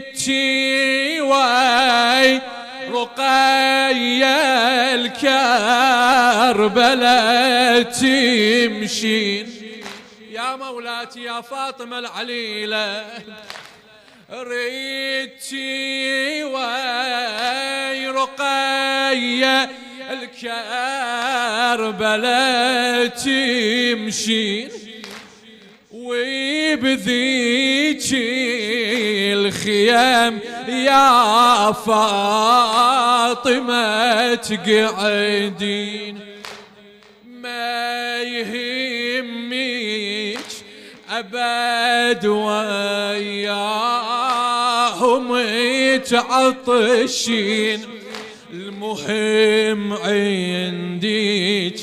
ريتشي واي رقية الكربلة تمشين يا مولاتي يا فاطمة العليلة. ريتشي واي رقية الكربلة تمشين وبذيك الخيام يا فاطمة تقعدين. ما يهمك أبد وياهم تعطشين، المهم عندك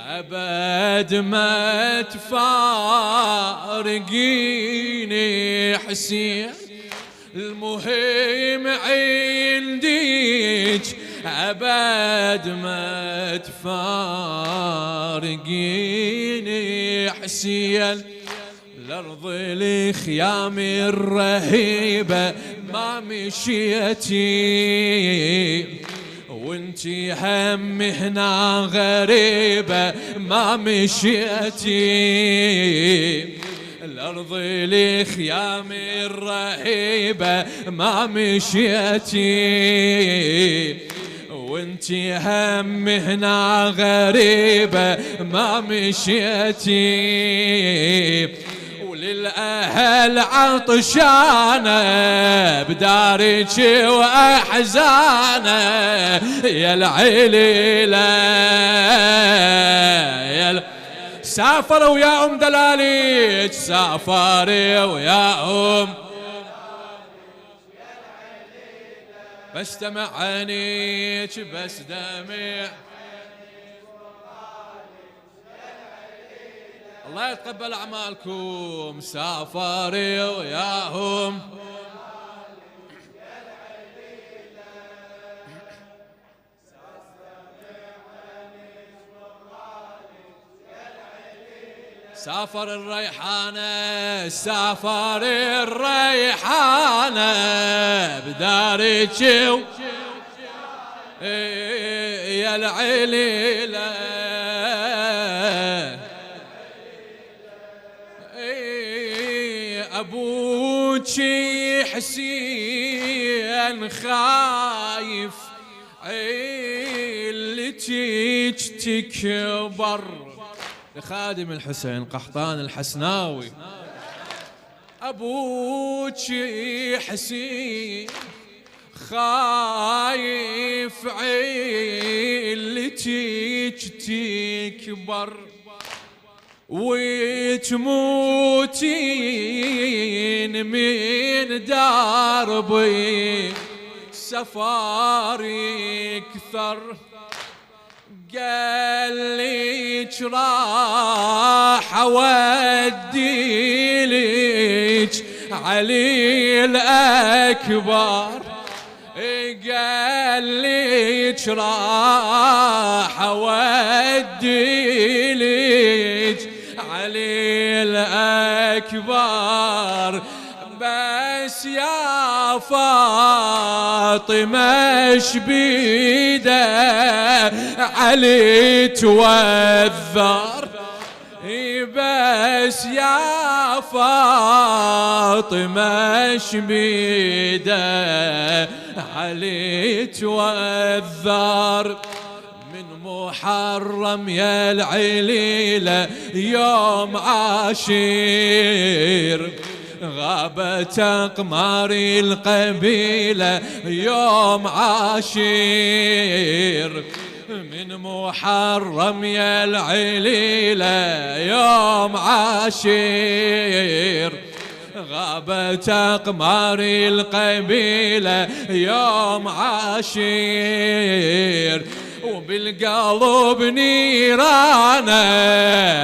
أبد ما تفارقيني حسين، المهم عندك أبد ما تفارقيني حسين. الأرض الخيام الرهيبة ما مشيتي، وانتي هم هنا غريبة ما مشيتي. الأرض الخيام الرهيبة ما مشيتي، وانتي هم هنا غريبة ما مشيتي. وللأهل عطشانة بدارك وأحزانة يا العليلة سافروا ويا أم دلاليك، سافروا ويا أم بس دمع عينيك بس دمع. الله يتقبل أعمالكم. سافروا وياهم سافر الريحانة، سافر الريحانة بدارك يا العليلة. أبوكي حسين خايف عيلتك تكبر. لخادم الحسين قحطان الحسناوي. أبوكي حسين خايف عيلتك تكبر وتموتين من دربي سفاري كثر. قال ليك راح اودي ليك علي الأكبر، قال ليك راح اودي ليك علي الأكبر. بس يا فاطمة شبيده علي توذر، بس يا فاطمة شبيده علي توذر. من محرم يا العليلة يوم عاشر غابت أقمار القبيلة يوم عاشر. من محرم يا العليلة يوم عاشر غابت أقمار القبيلة يوم عاشر. وبالقلب نيرانه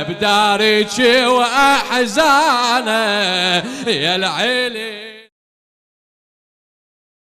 بدارك وأحزانه يا العلي.